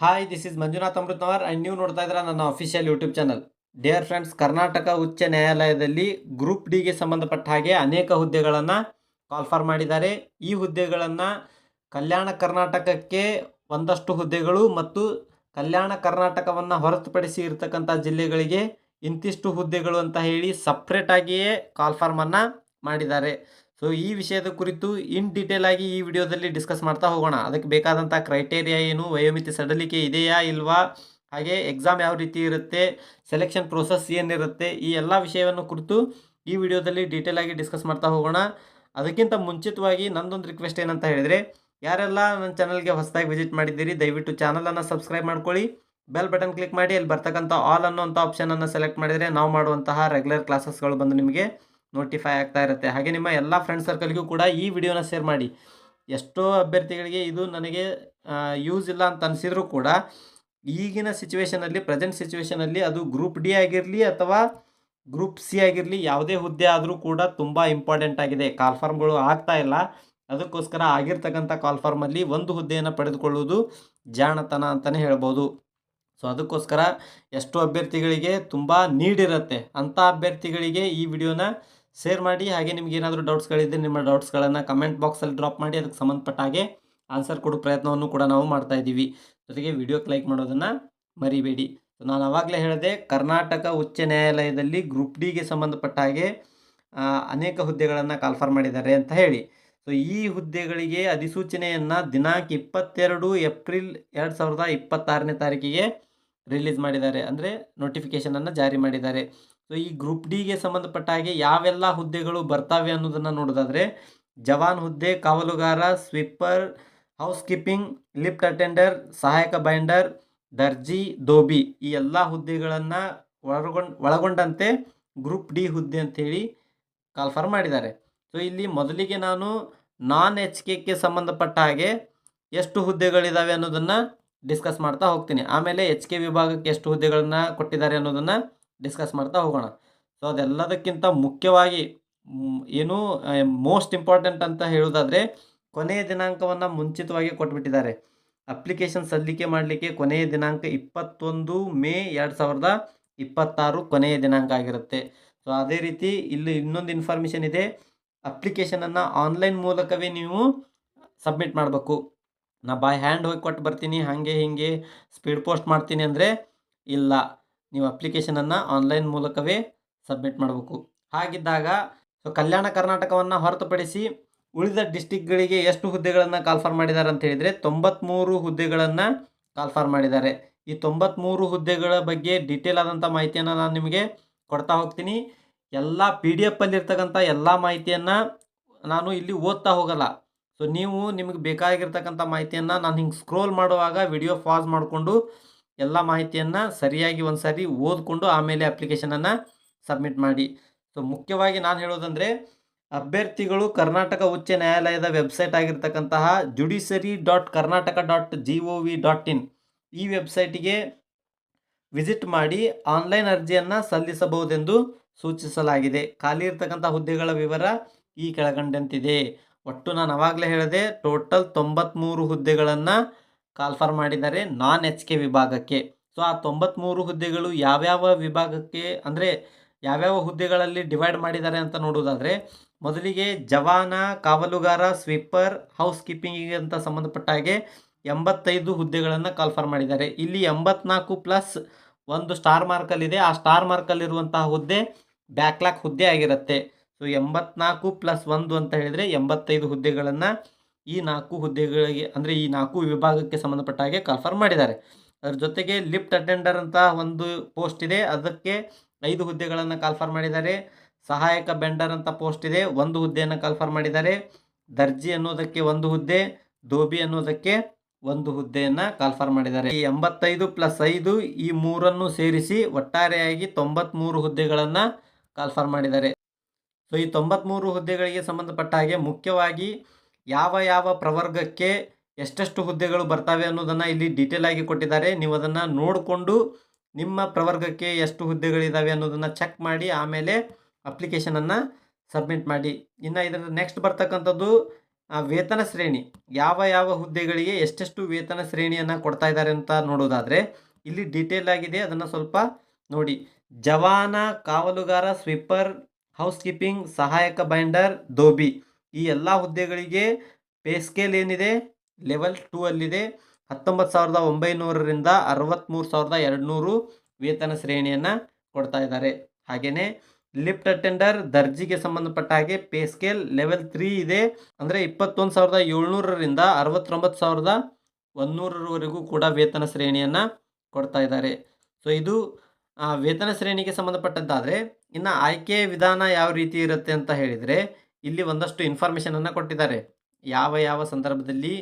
Hi, this is Manjunath Amrutnavar and ನೀವು ನೋಡ್ತಾ ಇದ್ದೀರಾ ನನ್ನ official YouTube channel. Dear friends, Karnataka ಉಚ್ಚ ನ್ಯಾಯಾಲಯದಲ್ಲಿ ಗ್ರೂಪ್ ಡಿಗೆ ಸಂಬಂಧಪಟ್ಟ ಹಾಗೆ ಅನೇಕ ಹುದ್ದೆಗಳನ್ನು ಕಾಲ್ಫರ್ ಮಾಡಿದ್ದಾರೆ. ಈ ಹುದ್ದೆಗಳನ್ನು ಕಲ್ಯಾಣ ಕರ್ನಾಟಕಕ್ಕೆ ಒಂದಷ್ಟು ಹುದ್ದೆಗಳು ಮತ್ತು ಕಲ್ಯಾಣ ಕರ್ನಾಟಕವನ್ನು ಹೊರತುಪಡಿಸಿ ಇರತಕ್ಕಂಥ ಜಿಲ್ಲೆಗಳಿಗೆ ಇಂತಿಷ್ಟು ಹುದ್ದೆಗಳು ಅಂತ ಹೇಳಿ ಸಪ್ರೇಟಾಗಿಯೇ ಕಾಲ್ಫಾರ್ಮನ್ನು ಮಾಡಿದ್ದಾರೆ. ಸೊ ಈ ವಿಷಯದ ಕುರಿತು ಇನ್ ಡೀಟೇಲ್ ಆಗಿ ಈ ವಿಡಿಯೋದಲ್ಲಿ ಡಿಸ್ಕಸ್ ಮಾಡ್ತಾ ಹೋಗೋಣ. ಅದಕ್ಕೆ ಬೇಕಾದಂಥ ಕ್ರೈಟೇರಿಯಾ ಏನು, ವಯೋಮಿತಿ ಸಡಿಲಿಕೆ ಇದೆಯಾ ಇಲ್ವಾ, ಹಾಗೆ ಎಕ್ಸಾಮ್ ಯಾವ ರೀತಿ ಇರುತ್ತೆ, ಸೆಲೆಕ್ಷನ್ ಪ್ರೋಸೆಸ್ ಏನಿರುತ್ತೆ, ಈ ಎಲ್ಲ ವಿಷಯವನ್ನು ಕುರಿತು ಈ ವಿಡಿಯೋದಲ್ಲಿ ಡೀಟೇಲ್ ಆಗಿ ಡಿಸ್ಕಸ್ ಮಾಡ್ತಾ ಹೋಗೋಣ. ಅದಕ್ಕಿಂತ ಮುಂಚಿತವಾಗಿ ನಂದೊಂದು ರಿಕ್ವೆಸ್ಟ್ ಏನಂತ ಹೇಳಿದರೆ, ಯಾರೆಲ್ಲ ನನ್ನ ಚಾನಲ್ಗೆ ಹೊಸದಾಗಿ ವಿಸಿಟ್ ಮಾಡಿದ್ದೀರಿ ದಯವಿಟ್ಟು ಚಾನಲನ್ನು ಸಬ್ಸ್ಕ್ರೈಬ್ ಮಾಡ್ಕೊಳ್ಳಿ, ಬೆಲ್ ಬಟನ್ ಕ್ಲಿಕ್ ಮಾಡಿ ಅಲ್ಲಿ ಬರ್ತಕ್ಕಂಥ ಆಲ್ ಅನ್ನೋಂಥ ಆಪ್ಷನನ್ನು ಸೆಲೆಕ್ಟ್ ಮಾಡಿದರೆ ನಾವು ಮಾಡುವಂತಹ ರೆಗ್ಯುಲರ್ ಕ್ಲಾಸಸ್ಗಳು ಬಂದು ನಿಮಗೆ ನೋಟಿಫೈ ಆಗ್ತಾ ಇರುತ್ತೆ. ಹಾಗೆ ನಿಮ್ಮ ಎಲ್ಲ ಫ್ರೆಂಡ್ ಸರ್ಕಲ್ಗೂ ಕೂಡ ಈ ವಿಡಿಯೋನ ಶೇರ್ ಮಾಡಿ. ಎಷ್ಟೋ ಅಭ್ಯರ್ಥಿಗಳಿಗೆ ಇದು ನನಗೆ ಯೂಸ್ ಇಲ್ಲ ಅಂತ ಅನಿಸಿದ್ರು ಕೂಡ ಈಗಿನ ಸಿಚುವೇಷನಲ್ಲಿ, ಪ್ರೆಸೆಂಟ್ ಸಿಚುವೇಷನಲ್ಲಿ ಅದು ಗ್ರೂಪ್ ಡಿ ಆಗಿರಲಿ ಅಥವಾ ಗ್ರೂಪ್ ಸಿ ಆಗಿರಲಿ, ಯಾವುದೇ ಹುದ್ದೆ ಆದರೂ ಕೂಡ ತುಂಬ ಇಂಪಾರ್ಟೆಂಟ್ ಆಗಿದೆ. ಕಾಲ್ಫಾರ್ಮ್ಗಳು ಆಗ್ತಾ ಇಲ್ಲ, ಅದಕ್ಕೋಸ್ಕರ ಆಗಿರ್ತಕ್ಕಂಥ ಕಾಲ್ಫಾರ್ಮಲ್ಲಿ ಒಂದು ಹುದ್ದೆಯನ್ನು ಪಡೆದುಕೊಳ್ಳುವುದು ಜಾಣತನ ಅಂತಲೇ ಹೇಳ್ಬೋದು. ಸೊ ಅದಕ್ಕೋಸ್ಕರ ಎಷ್ಟೋ ಅಭ್ಯರ್ಥಿಗಳಿಗೆ ತುಂಬ ನೀಡಿರುತ್ತೆ. ಅಂಥ ಅಭ್ಯರ್ಥಿಗಳಿಗೆ ಈ ವಿಡಿಯೋನ ಶೇರ್ ಮಾಡಿ. ಹಾಗೆ ನಿಮ್ಗೆ ಏನಾದರೂ ಡೌಟ್ಸ್ಗಳಿದ್ದರೆ ನಿಮ್ಮ ಡೌಟ್ಸ್ಗಳನ್ನು ಕಮೆಂಟ್ ಬಾಕ್ಸಲ್ಲಿ ಡ್ರಾಪ್ ಮಾಡಿ, ಅದಕ್ಕೆ ಸಂಬಂಧಪಟ್ಟ ಹಾಗೆ ಆನ್ಸರ್ ಕೊಡೋ ಪ್ರಯತ್ನವನ್ನು ಕೂಡ ನಾವು ಮಾಡ್ತಾ ಇದ್ದೀವಿ. ಜೊತೆಗೆ ವಿಡಿಯೋಕ್ಕೆ ಲೈಕ್ ಮಾಡೋದನ್ನು ಮರಿಬೇಡಿ. ಸೊ ನಾನು ಆವಾಗಲೇ ಹೇಳಿದೆ, ಕರ್ನಾಟಕ ಉಚ್ಚ ನ್ಯಾಯಾಲಯದಲ್ಲಿ ಗ್ರೂಪ್ ಡಿಗೆ ಸಂಬಂಧಪಟ್ಟ ಹಾಗೆ ಅನೇಕ ಹುದ್ದೆಗಳನ್ನು ಕಾಲ್ಫರ್ ಮಾಡಿದ್ದಾರೆ ಅಂತ ಹೇಳಿ. ಸೊ ಈ ಹುದ್ದೆಗಳಿಗೆ ಅಧಿಸೂಚನೆಯನ್ನು ದಿನಾಂಕ 22 ಏಪ್ರಿಲ್ 2026ನೇ ತಾರೀಕಿಗೆ ರಿಲೀಸ್ ಮಾಡಿದ್ದಾರೆ, ಅಂದರೆ ನೋಟಿಫಿಕೇಷನನ್ನು ಜಾರಿ ಮಾಡಿದ್ದಾರೆ. ಸೊ ಈ ಗ್ರೂಪ್ ಡಿಗೆ ಸಂಬಂಧಪಟ್ಟ ಹಾಗೆ ಯಾವೆಲ್ಲ ಹುದ್ದೆಗಳು ಬರ್ತಾವೆ ಅನ್ನೋದನ್ನು ನೋಡೋದಾದರೆ, ಜವಾನ್ ಹುದ್ದೆ, ಕಾವಲುಗಾರ, sweeper, house keeping, lift attender, ಸಹಾಯಕ ಬೈಂಡರ್, ದರ್ಜಿ, ದೋಬಿ, ಈ ಎಲ್ಲ ಹುದ್ದೆಗಳನ್ನು ಒಳಗೊಂಡಂತೆ ಗ್ರೂಪ್ ಡಿ ಹುದ್ದೆ ಅಂಥೇಳಿ ಕಾಲ್ಫರ್ ಮಾಡಿದ್ದಾರೆ. ಸೊ ಇಲ್ಲಿ ಮೊದಲಿಗೆ ನಾನು ನಾನ್ ಎಚ್ ಕೆ ಸಂಬಂಧಪಟ್ಟ ಹಾಗೆ ಎಷ್ಟು ಹುದ್ದೆಗಳಿದ್ದಾವೆ ಅನ್ನೋದನ್ನು ಡಿಸ್ಕಸ್ ಮಾಡ್ತಾ ಹೋಗ್ತೀನಿ. ಆಮೇಲೆ ಎಚ್ ಕೆ ವಿಭಾಗಕ್ಕೆ ಎಷ್ಟು ಹುದ್ದೆಗಳನ್ನು ಕೊಟ್ಟಿದ್ದಾರೆ ಅನ್ನೋದನ್ನು ಡಿಸ್ಕಸ್ ಮಾಡ್ತಾ ಹೋಗೋಣ. ಸೊ ಅದೆಲ್ಲದಕ್ಕಿಂತ ಮುಖ್ಯವಾಗಿ ಏನು ಮೋಸ್ಟ್ ಇಂಪಾರ್ಟೆಂಟ್ ಅಂತ ಹೇಳೋದಾದರೆ, ಕೊನೆಯ ದಿನಾಂಕವನ್ನು ಮುಂಚಿತವಾಗಿ ಕೊಟ್ಬಿಟ್ಟಿದ್ದಾರೆ. ಅಪ್ಲಿಕೇಶನ್ ಸಲ್ಲಿಕೆ ಮಾಡಲಿಕ್ಕೆ ಕೊನೆಯ ದಿನಾಂಕ 21 ಮೇ 2026 ಕೊನೆಯ ದಿನಾಂಕ ಆಗಿರುತ್ತೆ. ಸೊ ಅದೇ ರೀತಿ ಇಲ್ಲಿ ಇನ್ನೊಂದು ಇನ್ಫಾರ್ಮೇಷನ್ ಇದೆ, ಅಪ್ಲಿಕೇಶನನ್ನು ಆನ್ಲೈನ್ ಮೂಲಕವೇ ನೀವು ಸಬ್ಮಿಟ್ ಮಾಡಬೇಕು. ನಾ ಬೈ ಹ್ಯಾಂಡ್ ಹೋಗಿ ಕೊಟ್ಟು ಬರ್ತೀನಿ, ಹಾಗೆ ಹೀಗೆ ಸ್ಪೀಡ್ ಪೋಸ್ಟ್ ಮಾಡ್ತೀನಿ ಅಂದರೆ ಇಲ್ಲ, ನೀವು ಅಪ್ಲಿಕೇಶನನ್ನು ಆನ್ಲೈನ್ ಮೂಲಕವೇ ಸಬ್ಮಿಟ್ ಮಾಡಬೇಕು. ಹಾಗಿದ್ದಾಗ ಸೊ ಕಲ್ಯಾಣ ಕರ್ನಾಟಕವನ್ನು ಹೊರತುಪಡಿಸಿ ಉಳಿದ ಡಿಸ್ಟಿಕ್ಗಳಿಗೆ ಎಷ್ಟು ಹುದ್ದೆಗಳನ್ನು ಕಾಲ್ಫರ್ ಮಾಡಿದ್ದಾರೆ ಅಂತ ಹೇಳಿದರೆ 93 ಹುದ್ದೆಗಳನ್ನು ಕಾಲ್ಫರ್ ಮಾಡಿದ್ದಾರೆ. ಈ 93 ಹುದ್ದೆಗಳ ಬಗ್ಗೆ ಡೀಟೇಲ್ ಆದಂಥ ಮಾಹಿತಿಯನ್ನು ನಾನು ನಿಮಗೆ ಕೊಡ್ತಾ ಹೋಗ್ತೀನಿ. ಎಲ್ಲ PDF ಅಲ್ಲಿರ್ತಕ್ಕಂಥ ಎಲ್ಲ ಮಾಹಿತಿಯನ್ನು ನಾನು ಇಲ್ಲಿ ಓದ್ತಾ ಹೋಗಲ್ಲ. ಸೊ ನೀವು ನಿಮಗೆ ಬೇಕಾಗಿರ್ತಕ್ಕಂಥ ಮಾಹಿತಿಯನ್ನು ನಾನು ಹಿಂಗೆ ಸ್ಕ್ರೋಲ್ ಮಾಡುವಾಗ ವಿಡಿಯೋ ಪಾಸ್ ಮಾಡಿಕೊಂಡು ಎಲ್ಲ ಮಾಹಿತಿಯನ್ನು ಸರಿಯಾಗಿ ಒಂದು ಸಾರಿ ಓದ್ಕೊಂಡು ಆಮೇಲೆ ಅಪ್ಲಿಕೇಶನನ್ನು ಸಬ್ಮಿಟ್ ಮಾಡಿ. ಸೊ ಮುಖ್ಯವಾಗಿ ನಾನು ಹೇಳೋದಂದರೆ, ಅಭ್ಯರ್ಥಿಗಳು ಕರ್ನಾಟಕ ಉಚ್ಚ ನ್ಯಾಯಾಲಯದ ವೆಬ್ಸೈಟ್ ಆಗಿರ್ತಕ್ಕಂತಹ judiciary.karnataka.gov.in ಈ ವೆಬ್ಸೈಟಿಗೆ ವಿಸಿಟ್ ಮಾಡಿ ಆನ್ಲೈನ್ ಅರ್ಜಿಯನ್ನು ಸಲ್ಲಿಸಬಹುದೆಂದು ಸೂಚಿಸಲಾಗಿದೆ. ಖಾಲಿ ಇರ್ತಕ್ಕಂಥ ಹುದ್ದೆಗಳ ವಿವರ ಈ ಕೆಳಕಂಡಂತಿದೆ. ಒಟ್ಟು ನಾನು ಆವಾಗಲೇ ಹೇಳಿದೆ, ಟೋಟಲ್ 93 ಹುದ್ದೆಗಳನ್ನು ಕಾಲ್ಫರ್ ಮಾಡಿದ್ದಾರೆ ನಾನ್ ಎಚ್ ಕೆ ವಿಭಾಗಕ್ಕೆ. ಸೊ ಆ 93 ಹುದ್ದೆಗಳು ಯಾವ್ಯಾವ ವಿಭಾಗಕ್ಕೆ ಅಂದರೆ ಯಾವ್ಯಾವ ಹುದ್ದೆಗಳಲ್ಲಿ ಡಿವೈಡ್ ಮಾಡಿದ್ದಾರೆ ಅಂತ ನೋಡೋದಾದರೆ, ಮೊದಲಿಗೆ ಜವಾನ, ಕಾವಲುಗಾರ, ಸ್ವೀಪರ್, ಹೌಸ್ ಕೀಪಿಂಗಿಗೆ ಅಂತ ಸಂಬಂಧಪಟ್ಟ ಹಾಗೆ 85 ಹುದ್ದೆಗಳನ್ನು ಕಾಲ್ಫರ್ ಮಾಡಿದ್ದಾರೆ. ಇಲ್ಲಿ 84 ಪ್ಲಸ್ ಒಂದು ಸ್ಟಾರ್ ಮಾರ್ಕಲ್ಲಿದೆ. ಆ ಸ್ಟಾರ್ ಮಾರ್ಕಲ್ಲಿರುವಂತಹ ಹುದ್ದೆ ಬ್ಯಾಕ್ಲಾಕ್ ಹುದ್ದೆ ಆಗಿರುತ್ತೆ. ಸೊ 84 ಪ್ಲಸ್ 1 ಅಂತ ಹೇಳಿದರೆ 85 ಹುದ್ದೆಗಳನ್ನು ಈ 4 ಹುದ್ದೆಗಳಿಗೆ ಅಂದರೆ ಈ 4 ವಿಭಾಗಕ್ಕೆ ಸಂಬಂಧಪಟ್ಟ ಹಾಗೆ ಕಾಲ್ಫರ್ ಮಾಡಿದ್ದಾರೆ. ಅದರ ಜೊತೆಗೆ ಲಿಫ್ಟ್ ಅಟೆಂಡರ್ ಅಂತ ಒಂದು ಪೋಸ್ಟ್ ಇದೆ, ಅದಕ್ಕೆ 5 ಹುದ್ದೆಗಳನ್ನು ಕಾಲ್ಫರ್ ಮಾಡಿದ್ದಾರೆ. ಸಹಾಯಕ ಬೆಂಡರ್ ಅಂತ ಪೋಸ್ಟ್ ಇದೆ, 1 ಹುದ್ದೆಯನ್ನು ಕಾಲ್ಫರ್ ಮಾಡಿದ್ದಾರೆ. ದರ್ಜಿ ಅನ್ನೋದಕ್ಕೆ 1 ಹುದ್ದೆ, ದೋಬಿ ಅನ್ನೋದಕ್ಕೆ 1 ಹುದ್ದೆಯನ್ನು ಕಾಲ್ಫರ್ ಮಾಡಿದ್ದಾರೆ. ಈ 85 ಪ್ಲಸ್ 5 ಈ ಮೂರನ್ನು ಸೇರಿಸಿ ಒಟ್ಟಾರೆಯಾಗಿ 93 ಹುದ್ದೆಗಳನ್ನು ಕಾಲ್ಫರ್ ಮಾಡಿದ್ದಾರೆ. ಸೊ ಈ 93 ಹುದ್ದೆಗಳಿಗೆ ಸಂಬಂಧಪಟ್ಟ ಹಾಗೆ ಮುಖ್ಯವಾಗಿ ಯಾವ ಯಾವ ಪ್ರವರ್ಗಕ್ಕೆ ಎಷ್ಟೆಷ್ಟು ಹುದ್ದೆಗಳು ಬರ್ತವೆ ಅನ್ನೋದನ್ನು ಇಲ್ಲಿ ಡೀಟೇಲ್ ಆಗಿ ಕೊಟ್ಟಿದ್ದಾರೆ. ನೀವು ಅದನ್ನು ನೋಡಿಕೊಂಡು ನಿಮ್ಮ ಪ್ರವರ್ಗಕ್ಕೆ ಎಷ್ಟು ಹುದ್ದೆಗಳಿದ್ದಾವೆ ಅನ್ನೋದನ್ನು ಚೆಕ್ ಮಾಡಿ ಆಮೇಲೆ ಅಪ್ಲಿಕೇಶನನ್ನು ಸಬ್ಮಿಟ್ ಮಾಡಿ. ಇನ್ನು ಇದರ ನೆಕ್ಸ್ಟ್ ಬರ್ತಕ್ಕಂಥದ್ದು ವೇತನ ಶ್ರೇಣಿ ಯಾವ ಯಾವ ಹುದ್ದೆಗಳಿಗೆ ಎಷ್ಟೆಷ್ಟು ವೇತನ ಶ್ರೇಣಿಯನ್ನು ಕೊಡ್ತಾ ಇದ್ದಾರೆ ಅಂತ ನೋಡೋದಾದರೆ ಇಲ್ಲಿ ಡೀಟೇಲ್ ಆಗಿದೆ, ಅದನ್ನು ಸ್ವಲ್ಪ ನೋಡಿ. ಜವಾನ, ಕಾವಲುಗಾರ, ಸ್ವೀಪರ್, ಹೌಸ್ ಕೀಪಿಂಗ್, ಸಹಾಯಕ ಬೈಂಡರ್, ದೋಬಿ ಈ ಎಲ್ಲ ಹುದ್ದೆಗಳಿಗೆ ಪೇ ಸ್ಕೇಲ್ ಏನಿದೆ ಲೆವೆಲ್ 2 ಅಲ್ಲಿದೆ. 19,900ರಿಂದ 63,200 ವೇತನ ಶ್ರೇಣಿಯನ್ನು ಕೊಡ್ತಾ ಇದ್ದಾರೆ. ಹಾಗೆಯೇ ಲಿಫ್ಟ್ ಅಟೆಂಡರ್ ದರ್ಜಿಗೆ ಸಂಬಂಧಪಟ್ಟ ಹಾಗೆ ಪೇ ಸ್ಕೇಲ್ ಲೆವೆಲ್ 3 ಇದೆ. ಅಂದರೆ 21,700ರಿಂದ 69,100ರವರೆಗೂ ಕೂಡ ವೇತನ ಶ್ರೇಣಿಯನ್ನು ಕೊಡ್ತಾ ಇದ್ದಾರೆ. ಸೊ ಇದು ವೇತನ ಶ್ರೇಣಿಗೆ ಸಂಬಂಧಪಟ್ಟದ್ದಾದರೆ, ಇನ್ನು ಆಯ್ಕೆ ವಿಧಾನ ಯಾವ ರೀತಿ ಇರುತ್ತೆ ಅಂತ ಹೇಳಿದರೆ ಇಲ್ಲಿ ಒಂದಷ್ಟು ಇನ್ಫಾರ್ಮೇಷನನ್ನು ಕೊಟ್ಟಿದ್ದಾರೆ. ಯಾವ ಯಾವ ಸಂದರ್ಭದಲ್ಲಿ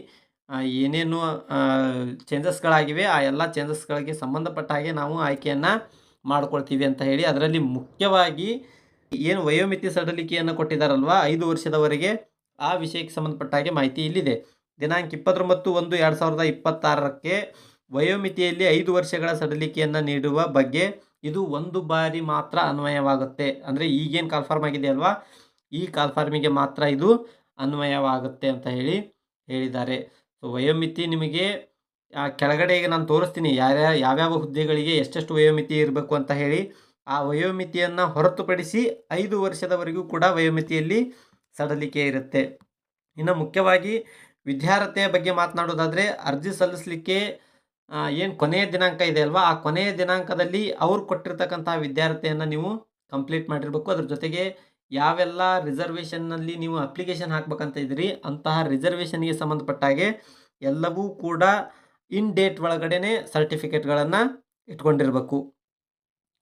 ಏನೇನು ಚೇಂಜಸ್ಗಳಾಗಿವೆ ಆ ಎಲ್ಲ ಚೇಂಜಸ್ಗಳಿಗೆ ಸಂಬಂಧಪಟ್ಟ ಹಾಗೆ ನಾವು ಆಯ್ಕೆಯನ್ನು ಮಾಡ್ಕೊಳ್ತೀವಿ ಅಂತ ಹೇಳಿ. ಅದರಲ್ಲಿ ಮುಖ್ಯವಾಗಿ ಏನು ವಯೋಮಿತಿ ಸಡಿಲಿಕೆಯನ್ನು ಕೊಟ್ಟಿದ್ದಾರಲ್ವ 5 ವರ್ಷದವರೆಗೆ, ಆ ವಿಷಯಕ್ಕೆ ಸಂಬಂಧಪಟ್ಟ ಹಾಗೆ ಮಾಹಿತಿ ಇಲ್ಲಿದೆ. ದಿನಾಂಕ 29/1/2026ಕ್ಕೆ ವಯೋಮಿತಿಯಲ್ಲಿ 5 ವರ್ಷಗಳ ಸಡಿಲಿಕೆಯನ್ನು ನೀಡುವ ಬಗ್ಗೆ ಇದು ಒಂದು ಬಾರಿ ಮಾತ್ರ ಅನ್ವಯವಾಗುತ್ತೆ. ಅಂದರೆ ಈಗೇನು ಕಾಲ್ಫಾರ್ಮ್ ಆಗಿದೆ ಅಲ್ವಾ, ಈ ಕಾಲ್ಫಾರ್ಮಿಗೆ ಮಾತ್ರ ಇದು ಅನ್ವಯವಾಗುತ್ತೆ ಅಂತ ಹೇಳಿದ್ದಾರೆ. ಸೊ ವಯೋಮಿತಿ ನಿಮಗೆ ಕೆಳಗಡೆಗೆ ನಾನು ತೋರಿಸ್ತೀನಿ ಯಾವ್ಯಾವ ಹುದ್ದೆಗಳಿಗೆ ಎಷ್ಟೆಷ್ಟು ವಯೋಮಿತಿ ಇರಬೇಕು ಅಂತ ಹೇಳಿ. ಆ ವಯೋಮಿತಿಯನ್ನು ಹೊರತುಪಡಿಸಿ 5 ವರ್ಷದವರೆಗೂ ಕೂಡ ವಯೋಮಿತಿಯಲ್ಲಿ ಸಡಿಲಿಕೆ ಇರುತ್ತೆ. ಇನ್ನು ಮುಖ್ಯವಾಗಿ ವಿದ್ಯಾರ್ಹತೆಯ ಬಗ್ಗೆ ಮಾತನಾಡೋದಾದರೆ ಅರ್ಜಿ ಸಲ್ಲಿಸಲಿಕ್ಕೆ ಏನು ಕೊನೆಯ ದಿನಾಂಕ ಇದೆ ಅಲ್ವಾ, ಆ ಕೊನೆಯ ದಿನಾಂಕದಲ್ಲಿ ಅವ್ರು ಕೊಟ್ಟಿರ್ತಕ್ಕಂಥ ವಿದ್ಯಾರ್ಹತೆಯನ್ನು ನೀವು ಕಂಪ್ಲೀಟ್ ಮಾಡಿರಬೇಕು. ಅದ್ರ ಜೊತೆಗೆ ಯಾವೆಲ್ಲ ರಿಸರ್ವೇಷನ್ನಲ್ಲಿ ನೀವು ಅಪ್ಲಿಕೇಶನ್ ಹಾಕ್ಬೇಕಂತ ಇದ್ದೀರಿ ಅಂತಹ ರಿಸರ್ವೇಷನ್ಗೆ ಸಂಬಂಧಪಟ್ಟಾಗೆ ಎಲ್ಲವೂ ಕೂಡ ಇನ್ ಡೇಟ್ ಒಳಗಡೆ ಸರ್ಟಿಫಿಕೇಟ್ಗಳನ್ನು ಇಟ್ಕೊಂಡಿರಬೇಕು.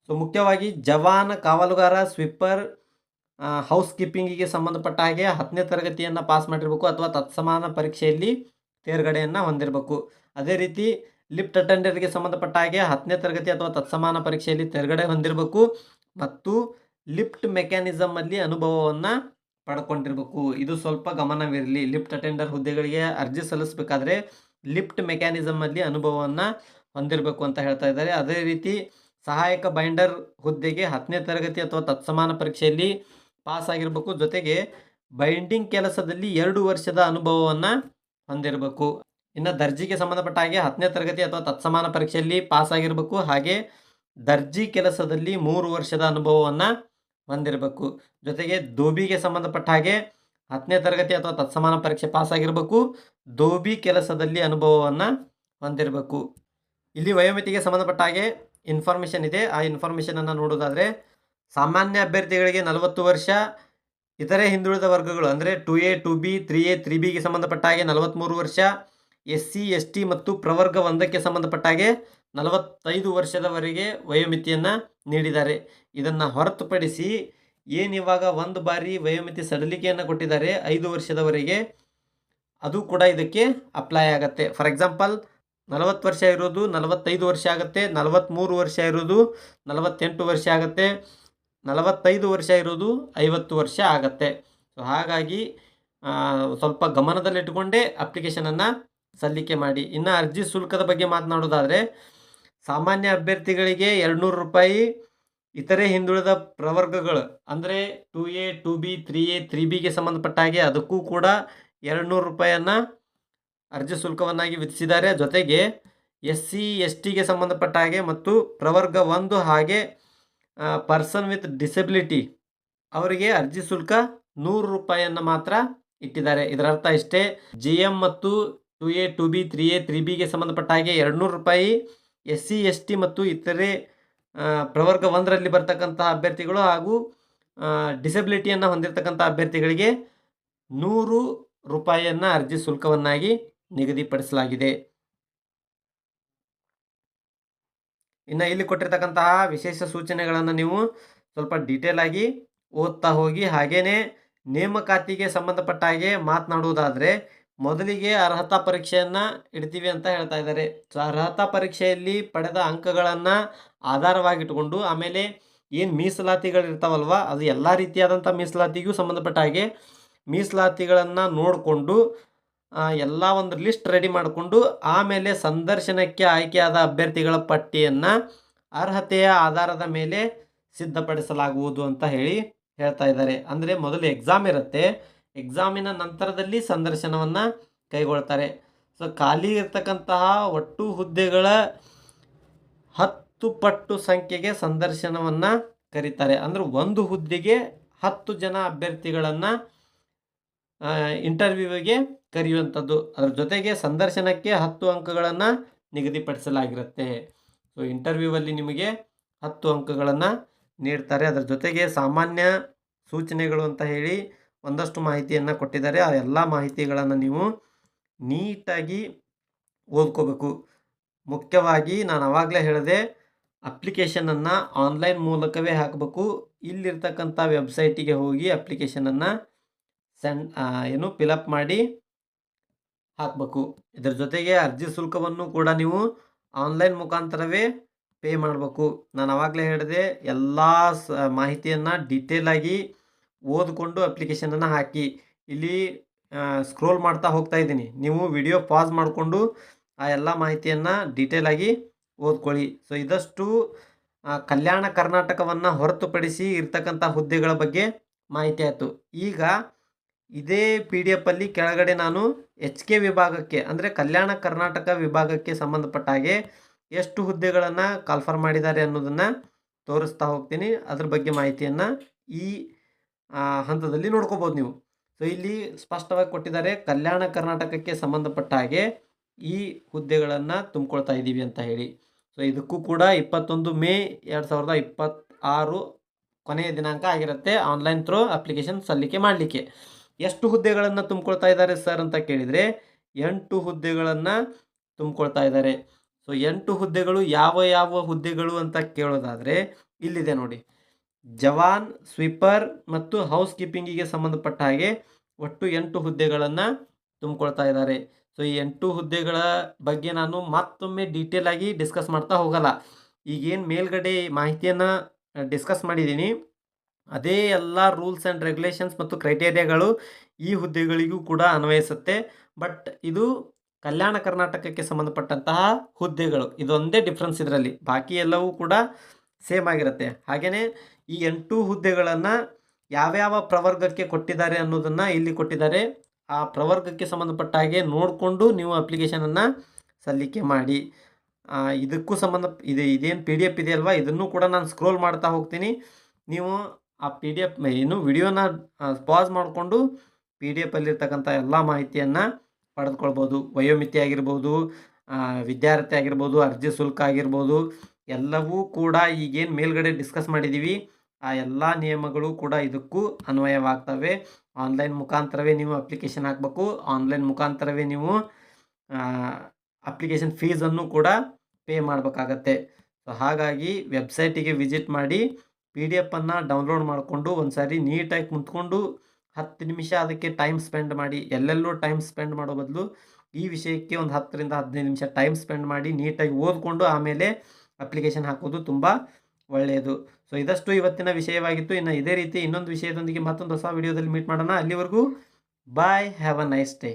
ಸೊ ಮುಖ್ಯವಾಗಿ ಜವಾನ್, ಕಾವಲುಗಾರ, ಸ್ವೀಪರ್, ಹೌಸ್ ಕೀಪಿಂಗಿಗೆ ಸಂಬಂಧಪಟ್ಟ ಹಾಗೆ 10ನೇ ತರಗತಿಯನ್ನು ಪಾಸ್ ಮಾಡಿರಬೇಕು ಅಥವಾ ತತ್ಸಮಾನ ಪರೀಕ್ಷೆಯಲ್ಲಿ ತೇರ್ಗಡೆಯನ್ನು ಹೊಂದಿರಬೇಕು. ಅದೇ ರೀತಿ ಲಿಫ್ಟ್ ಅಟೆಂಡರ್ಗೆ ಸಂಬಂಧಪಟ್ಟ ಹಾಗೆ 10ನೇ ತರಗತಿ ಅಥವಾ ತತ್ಸಮಾನ ಪರೀಕ್ಷೆಯಲ್ಲಿ ತೇರ್ಗಡೆ ಹೊಂದಿರಬೇಕು ಮತ್ತು ಲಿಫ್ಟ್ ಮೆಕ್ಯಾನಿಸಮಲ್ಲಿ ಅನುಭವವನ್ನು ಪಡ್ಕೊಂಡಿರಬೇಕು. ಇದು ಸ್ವಲ್ಪ ಗಮನವಿರಲಿ. ಲಿಫ್ಟ್ ಅಟೆಂಡರ್ ಹುದ್ದೆಗಳಿಗೆ ಅರ್ಜಿ ಸಲ್ಲಿಸಬೇಕಾದ್ರೆ ಲಿಫ್ಟ್ ಮೆಕ್ಯಾನಿಸಮಲ್ಲಿ ಅನುಭವವನ್ನು ಹೊಂದಿರಬೇಕು ಅಂತ ಹೇಳ್ತಾ ಇದ್ದಾರೆ. ಅದೇ ರೀತಿ ಸಹಾಯಕ ಬೈಂಡರ್ ಹುದ್ದೆಗೆ 10ನೇ ತರಗತಿ ಅಥವಾ ತತ್ಸಮಾನ ಪರೀಕ್ಷೆಯಲ್ಲಿ ಪಾಸ್ ಆಗಿರಬೇಕು. ಜೊತೆಗೆ ಬೈಂಡಿಂಗ್ ಕೆಲಸದಲ್ಲಿ 2 ವರ್ಷದ ಅನುಭವವನ್ನು ಹೊಂದಿರಬೇಕು. ಇನ್ನು ದರ್ಜಿಗೆ ಸಂಬಂಧಪಟ್ಟ ಹಾಗೆ 10ನೇ ತರಗತಿ ಅಥವಾ ತತ್ಸಮಾನ ಪರೀಕ್ಷೆಯಲ್ಲಿ ಪಾಸ್ ಆಗಿರಬೇಕು. ಹಾಗೆ ದರ್ಜಿ ಕೆಲಸದಲ್ಲಿ 3 ವರ್ಷದ ಅನುಭವವನ್ನು ಹೊಂದಿರಬೇಕು. ಜೊತೆಗೆ ದೋಬಿಗೆ ಸಂಬಂಧಪಟ್ಟ ಹಾಗೆ 10ನೇ ತರಗತಿ ಅಥವಾ ತತ್ಸಮಾನ ಪರೀಕ್ಷೆ ಪಾಸ್ ಆಗಿರಬೇಕು. ದೋಬಿ ಕೆಲಸದಲ್ಲಿ ಅನುಭವವನ್ನು ಹೊಂದಿರಬೇಕು. ಇಲ್ಲಿ ವಯೋಮಿತಿಗೆ ಸಂಬಂಧಪಟ್ಟ ಹಾಗೆ ಇನ್ಫಾರ್ಮೇಷನ್ ಇದೆ. ಆ ಇನ್ಫಾರ್ಮೇಷನನ್ನು ನೋಡೋದಾದರೆ ಸಾಮಾನ್ಯ ಅಭ್ಯರ್ಥಿಗಳಿಗೆ 40 ವರ್ಷ, ಇತರೆ ಹಿಂದುಳಿದ ವರ್ಗಗಳು ಅಂದರೆ 2A, 2B, 3A, 3Bಗೆ ಸಂಬಂಧಪಟ್ಟ ಹಾಗೆ 43 ವರ್ಷ, SC, ST ಮತ್ತು ಪ್ರವರ್ಗ 1ಕ್ಕೆ ಸಂಬಂಧಪಟ್ಟ ಹಾಗೆ 45 ವರ್ಷದವರೆಗೆ ವಯೋಮಿತಿಯನ್ನು ನೀಡಿದ್ದಾರೆ. ಇದನ್ನು ಹೊರತುಪಡಿಸಿ ಏನಿವಾಗ ಒಂದು ಬಾರಿ ವಯೋಮಿತಿ ಸಡಿಲಿಕೆಯನ್ನು ಕೊಟ್ಟಿದ್ದಾರೆ 5 ವರ್ಷದವರೆಗೆ, ಅದು ಕೂಡ ಇದಕ್ಕೆ ಅಪ್ಲೈ ಆಗುತ್ತೆ. ಫಾರ್ ಎಕ್ಸಾಂಪಲ್ 40 ವರ್ಷ ಇರೋದು 45 ವರ್ಷ ಆಗುತ್ತೆ, 43 ವರ್ಷ ಇರೋದು 48 ವರ್ಷ ಆಗುತ್ತೆ, 45 ವರ್ಷ ಇರೋದು 50 ವರ್ಷ ಆಗುತ್ತೆ. ಸೊ ಹಾಗಾಗಿ ಸ್ವಲ್ಪ ಗಮನದಲ್ಲಿಟ್ಟುಕೊಂಡೇ ಅಪ್ಲಿಕೇಶನನ್ನು ಸಲ್ಲಿಕೆ ಮಾಡಿ. ಇನ್ನು ಅರ್ಜಿ ಶುಲ್ಕದ ಬಗ್ಗೆ ಮಾತನಾಡೋದಾದರೆ ಸಾಮಾನ್ಯ ಅಭ್ಯರ್ಥಿಗಳಿಗೆ 200 ರೂಪಾಯಿ, ಇತರೆ ಹಿಂದುಳಿದ ಪ್ರವರ್ಗಗಳು ಅಂದರೆ 2A, 2B, 3A, 3Bಗೆ ಸಂಬಂಧಪಟ್ಟ ಹಾಗೆ ಅದಕ್ಕೂ ಕೂಡ 200 ರೂಪಾಯಿಯನ್ನು ಅರ್ಜಿ ಶುಲ್ಕವನ್ನಾಗಿ ವಿಧಿಸಿದ್ದಾರೆ. ಜೊತೆಗೆ SC, STಗೆ ಸಂಬಂಧಪಟ್ಟ ಹಾಗೆ ಮತ್ತು ಪ್ರವರ್ಗ 1 ಹಾಗೆ ಪರ್ಸನ್ ವಿತ್ ಡಿಸೆಬಿಲಿಟಿ ಅವರಿಗೆ ಅರ್ಜಿ ಶುಲ್ಕ 100 ರೂಪಾಯಿಯನ್ನು ಮಾತ್ರ ಇಟ್ಟಿದ್ದಾರೆ. ಇದರ ಅರ್ಥ ಇಷ್ಟೇ, GM ಮತ್ತು 2A, 2B, 3A, 3Bಗೆ ಸಂಬಂಧಪಟ್ಟ ಹಾಗೆ 200 ರೂಪಾಯಿ, SC, ST ಮತ್ತು ಇತರೆ ಪ್ರವರ್ಗ 1ರಲ್ಲಿ ಬರ್ತಕ್ಕಂಥ ಅಭ್ಯರ್ಥಿಗಳು ಹಾಗೂ ಡಿಸೆಬಿಲಿಟಿಯನ್ನು ಹೊಂದಿರತಕ್ಕಂಥ ಅಭ್ಯರ್ಥಿಗಳಿಗೆ 100 ರೂಪಾಯಿಯನ್ನು ಅರ್ಜಿ ಶುಲ್ಕವನ್ನಾಗಿ ನಿಗದಿಪಡಿಸಲಾಗಿದೆ. ಇನ್ನು ಇಲ್ಲಿ ಕೊಟ್ಟಿರ್ತಕ್ಕಂತಹ ವಿಶೇಷ ಸೂಚನೆಗಳನ್ನು ನೀವು ಸ್ವಲ್ಪ ಡೀಟೇಲ್ ಆಗಿ ಓದ್ತಾ ಹೋಗಿ. ಹಾಗೆಯೇ ನೇಮಕಾತಿಗೆ ಸಂಬಂಧಪಟ್ಟ ಹಾಗೆ ಮಾತನಾಡುವುದಾದರೆ ಮೊದಲಿಗೆ ಅರ್ಹತಾ ಪರೀಕ್ಷೆಯನ್ನು ಇಡ್ತೀವಿ ಅಂತ ಹೇಳ್ತಾ ಇದ್ದಾರೆ. ಸೊ ಅರ್ಹತಾ ಪರೀಕ್ಷೆಯಲ್ಲಿ ಪಡೆದ ಅಂಕಗಳನ್ನು ಆಧಾರವಾಗಿಟ್ಟುಕೊಂಡು ಆಮೇಲೆ ಏನು ಮೀಸಲಾತಿಗಳಿರ್ತಾವಲ್ವ ಅದು ಎಲ್ಲ ರೀತಿಯಾದಂಥ ಮೀಸಲಾತಿಗೂ ಸಂಬಂಧಪಟ್ಟ ಹಾಗೆ ಮೀಸಲಾತಿಗಳನ್ನು ನೋಡಿಕೊಂಡು ಎಲ್ಲ ಒಂದು ಲಿಸ್ಟ್ ರೆಡಿ ಮಾಡಿಕೊಂಡು ಆಮೇಲೆ ಸಂದರ್ಶನಕ್ಕೆ ಆಯ್ಕೆಯಾದ ಅಭ್ಯರ್ಥಿಗಳ ಪಟ್ಟಿಯನ್ನು ಅರ್ಹತೆಯ ಆಧಾರದ ಮೇಲೆ ಸಿದ್ಧಪಡಿಸಲಾಗುವುದು ಅಂತ ಹೇಳ್ತಾ ಇದ್ದಾರೆ. ಅಂದರೆ ಮೊದಲು ಎಕ್ಸಾಮ್ ಇರುತ್ತೆ, ಎಕ್ಸಾಮಿನ ನಂತರದಲ್ಲಿ ಸಂದರ್ಶನವನ್ನು ಕೈಗೊಳ್ತಾರೆ. ಸೊ ಖಾಲಿ ಇರ್ತಕ್ಕಂತಹ ಒಟ್ಟು ಹುದ್ದೆಗಳ 10 ಪಟ್ಟು ಸಂಖ್ಯೆಗೆ ಸಂದರ್ಶನವನ್ನು ಕರೀತಾರೆ. ಅಂದರೆ ಒಂದು ಹುದ್ದೆಗೆ 10 ಜನ ಅಭ್ಯರ್ಥಿಗಳನ್ನು ಇಂಟರ್ವ್ಯೂವಿಗೆ ಕರೆಯುವಂಥದ್ದು. ಅದರ ಜೊತೆಗೆ ಸಂದರ್ಶನಕ್ಕೆ 10 ಅಂಕಗಳನ್ನು ನಿಗದಿಪಡಿಸಲಾಗಿರುತ್ತೆ. ಸೊ ಇಂಟರ್ವ್ಯೂವಲ್ಲಿ ನಿಮಗೆ 10 ಅಂಕಗಳನ್ನು ನೀಡ್ತಾರೆ. ಅದರ ಜೊತೆಗೆ ಸಾಮಾನ್ಯ ಸೂಚನೆಗಳು ಅಂತ ಹೇಳಿ ಒಂದಷ್ಟು ಮಾಹಿತಿಯನ್ನು ಕೊಟ್ಟಿದ್ದಾರೆ. ಆ ಎಲ್ಲ ಮಾಹಿತಿಗಳನ್ನು ನೀವು ನೀಟಾಗಿ ಓದ್ಕೋಬೇಕು. ಮುಖ್ಯವಾಗಿ ನಾನು ಆವಾಗಲೇ ಹೇಳಿದೆ, ಅಪ್ಲಿಕೇಶನನ್ನು ಆನ್ಲೈನ್ ಮೂಲಕವೇ ಹಾಕಬೇಕು. ಇಲ್ಲಿರ್ತಕ್ಕಂಥ ವೆಬ್ಸೈಟಿಗೆ ಹೋಗಿ ಅಪ್ಲಿಕೇಶನನ್ನು ಫಿಲಪ್ ಮಾಡಿ ಹಾಕಬೇಕು. ಇದರ ಜೊತೆಗೆ ಅರ್ಜಿ ಶುಲ್ಕವನ್ನು ಕೂಡ ನೀವು ಆನ್ಲೈನ್ ಮುಖಾಂತರವೇ ಪೇ ಮಾಡಬೇಕು. ನಾನು ಆವಾಗಲೇ ಹೇಳಿದೆ, ಎಲ್ಲ ಮಾಹಿತಿಯನ್ನು ಡೀಟೇಲಾಗಿ ಓದಿಕೊಂಡು ಅಪ್ಲಿಕೇಶನನ್ನು ಹಾಕಿ. ಇಲ್ಲಿ ಸ್ಕ್ರೋಲ್ ಮಾಡ್ತಾ ಹೋಗ್ತಾ ಇದ್ದೀನಿ, ನೀವು ವಿಡಿಯೋ ಪಾಸ್ ಮಾಡಿಕೊಂಡು ಆ ಎಲ್ಲ ಮಾಹಿತಿಯನ್ನು ಡೀಟೇಲಾಗಿ ಓದ್ಕೊಳ್ಳಿ. ಸೊ ಇದಷ್ಟು ಕಲ್ಯಾಣ ಕರ್ನಾಟಕವನ್ನು ಹೊರತುಪಡಿಸಿ ಇರ್ತಕ್ಕಂಥ ಹುದ್ದೆಗಳ ಬಗ್ಗೆ ಮಾಹಿತಿ ಆಯಿತು. ಈಗ ಇದೇ PDF ಅಲ್ಲಿ ಕೆಳಗಡೆ ನಾನು HK ವಿಭಾಗಕ್ಕೆ ಅಂದರೆ ಕಲ್ಯಾಣ ಕರ್ನಾಟಕ ವಿಭಾಗಕ್ಕೆ ಸಂಬಂಧಪಟ್ಟ ಹಾಗೆ ಎಷ್ಟು ಹುದ್ದೆಗಳನ್ನು ಕಾಲ್ಫರ್ ಮಾಡಿದ್ದಾರೆ ಅನ್ನೋದನ್ನು ತೋರಿಸ್ತಾ ಹೋಗ್ತೀನಿ. ಅದ್ರ ಬಗ್ಗೆ ಮಾಹಿತಿಯನ್ನು ಈ ಹಂತದಲ್ಲಿ ನೋಡ್ಕೋಬೋದು ನೀವು. ಸೊ ಇಲ್ಲಿ ಸ್ಪಷ್ಟವಾಗಿ ಕೊಟ್ಟಿದ್ದಾರೆ, ಕಲ್ಯಾಣ ಕರ್ನಾಟಕಕ್ಕೆ ಸಂಬಂಧಪಟ್ಟ ಹಾಗೆ ಈ ಹುದ್ದೆಗಳನ್ನು ತುಂಬಿಕೊಳ್ತಾ ಇದ್ದೀವಿ ಅಂತ ಹೇಳಿ. ಸೊ ಇದಕ್ಕೂ ಕೂಡ 21 ಮೇ 2026 ಕೊನೆಯ ದಿನಾಂಕ ಆಗಿರುತ್ತೆ ಆನ್ಲೈನ್ ಥ್ರೂ ಅಪ್ಲಿಕೇಶನ್ ಸಲ್ಲಿಕೆ ಮಾಡಲಿಕ್ಕೆ. ಎಷ್ಟು ಹುದ್ದೆಗಳನ್ನು ತುಂಬಿಕೊಳ್ತಾ ಇದ್ದಾರೆ ಸರ್ ಅಂತ ಕೇಳಿದರೆ 8 ಹುದ್ದೆಗಳನ್ನು ತುಂಬಿಕೊಳ್ತಾ ಇದ್ದಾರೆ. ಸೊ 8 ಹುದ್ದೆಗಳು ಯಾವ ಹುದ್ದೆಗಳು ಅಂತ ಕೇಳೋದಾದರೆ ಇಲ್ಲಿದೆ ನೋಡಿ, ಜವಾನ್, ಸ್ವೀಪರ್ ಮತ್ತು ಹೌಸ್ ಕೀಪಿಂಗಿಗೆ ಸಂಬಂಧಪಟ್ಟ ಹಾಗೆ ಒಟ್ಟು 8 ಹುದ್ದೆಗಳನ್ನು ತುಂಬಿಕೊಳ್ತಾ ಇದ್ದಾರೆ. ಸೊ ಈ 8 ಹುದ್ದೆಗಳ ಬಗ್ಗೆ ನಾನು ಮತ್ತೊಮ್ಮೆ ಡೀಟೇಲ್ ಆಗಿ ಡಿಸ್ಕಸ್ ಮಾಡ್ತಾ ಹೋಗಲ್ಲ. ಈಗೇನು ಮೇಲ್ಗಡೆ ಮಾಹಿತಿಯನ್ನು ಡಿಸ್ಕಸ್ ಮಾಡಿದ್ದೀನಿ, ಅದೇ ಎಲ್ಲ ರೂಲ್ಸ್ ಆ್ಯಂಡ್ ರೆಗ್ಯುಲೇಷನ್ಸ್ ಮತ್ತು ಕ್ರೈಟೇರಿಯಾಗಳು ಈ ಹುದ್ದೆಗಳಿಗೂ ಕೂಡ ಅನ್ವಯಿಸುತ್ತೆ. ಬಟ್ ಇದು ಕಲ್ಯಾಣ ಕರ್ನಾಟಕಕ್ಕೆ ಸಂಬಂಧಪಟ್ಟಂತಹ ಹುದ್ದೆಗಳು, ಇದೊಂದೇ ಡಿಫ್ರೆನ್ಸ್ ಇದರಲ್ಲಿ. ಬಾಕಿ ಎಲ್ಲವೂ ಕೂಡ ಸೇಮ್ ಆಗಿರುತ್ತೆ. ಹಾಗೆಯೇ ಈ 8 ಹುದ್ದೆಗಳನ್ನು ಯಾವ್ಯಾವ ಪ್ರವರ್ಗಕ್ಕೆ ಕೊಟ್ಟಿದ್ದಾರೆ ಅನ್ನೋದನ್ನು ಇಲ್ಲಿ ಕೊಟ್ಟಿದ್ದಾರೆ. ಆ ಪ್ರವರ್ಗಕ್ಕೆ ಸಂಬಂಧಪಟ್ಟ ಹಾಗೆ ನೋಡಿಕೊಂಡು ನೀವು ಅಪ್ಲಿಕೇಶನನ್ನು ಸಲ್ಲಿಕೆ ಮಾಡಿ. ಇದಕ್ಕೂ ಇದೇನು PDF ಇದೆಯಲ್ವಾ, ಇದನ್ನು ಕೂಡ ನಾನು ಸ್ಕ್ರೋಲ್ ಮಾಡ್ತಾ ಹೋಗ್ತೀನಿ. ನೀವು ಆ PDF ವಿಡಿಯೋನ ಪಾಸ್ ಮಾಡಿಕೊಂಡು PDF ಅಲ್ಲಿರ್ತಕ್ಕಂಥ ಎಲ್ಲ ಮಾಹಿತಿಯನ್ನು ಪಡೆದುಕೊಳ್ಬೋದು. ವಯೋಮಿತಿ ಆಗಿರ್ಬೋದು, ವಿದ್ಯಾರ್ಥಿ ಆಗಿರ್ಬೋದು, ಅರ್ಜಿ ಶುಲ್ಕ ಆಗಿರ್ಬೋದು, ಎಲ್ಲವೂ ಕೂಡ ಈಗೇನು ಮೇಲ್ಗಡೆ ಡಿಸ್ಕಸ್ ಮಾಡಿದ್ದೀವಿ ಆ ಎಲ್ಲ ನಿಯಮಗಳು ಕೂಡ ಇದಕ್ಕೂ ಅನ್ವಯವಾಗ್ತವೆ. ಆನ್ಲೈನ್ ಮುಖಾಂತರವೇ ನೀವು ಅಪ್ಲಿಕೇಶನ್ ಹಾಕಬೇಕು. ಆನ್ಲೈನ್ ಮುಖಾಂತರವೇ ನೀವು ಅಪ್ಲಿಕೇಶನ್ ಫೀಸನ್ನು ಕೂಡ ಪೇ ಮಾಡಬೇಕಾಗತ್ತೆ. ಸೊ ಹಾಗಾಗಿ ವೆಬ್ಸೈಟಿಗೆ ವಿಸಿಟ್ ಮಾಡಿ PDF ಡೌನ್ಲೋಡ್ ಮಾಡಿಕೊಂಡು ಒಂದು ಸಾರಿ ನೀಟಾಗಿ ಕುಂತ್ಕೊಂಡು 10 ನಿಮಿಷ ಅದಕ್ಕೆ ಟೈಮ್ ಸ್ಪೆಂಡ್ ಮಾಡಿ. ಎಲ್ಲೆಲ್ಲೂ ಟೈಮ್ ಸ್ಪೆಂಡ್ ಮಾಡೋ ಬದಲು ಈ ವಿಷಯಕ್ಕೆ ಒಂದು 10 ರಿಂದ 15 ನಿಮಿಷ ಟೈಮ್ ಸ್ಪೆಂಡ್ ಮಾಡಿ ನೀಟಾಗಿ ಓದಿಕೊಂಡು ಆಮೇಲೆ ಅಪ್ಲಿಕೇಶನ್ ಹಾಕೋದು ತುಂಬ ಒಳ್ಳೆಯದು. ಸೊ ಇದಷ್ಟು ಇವತ್ತಿನ ವಿಷಯವಾಗಿತ್ತು. ಇನ್ನು ಇದೇ ರೀತಿ ಇನ್ನೊಂದು ವಿಷಯದೊಂದಿಗೆ ಮತ್ತೊಂದು ಹೊಸ ವಿಡಿಯೋದಲ್ಲಿ ಮೀಟ್ ಮಾಡೋಣ. ಅಲ್ಲಿವರೆಗೂ ಬಾಯ್, ಹ್ಯಾವ್ ಅ ನೈಸ್ ಡೇ.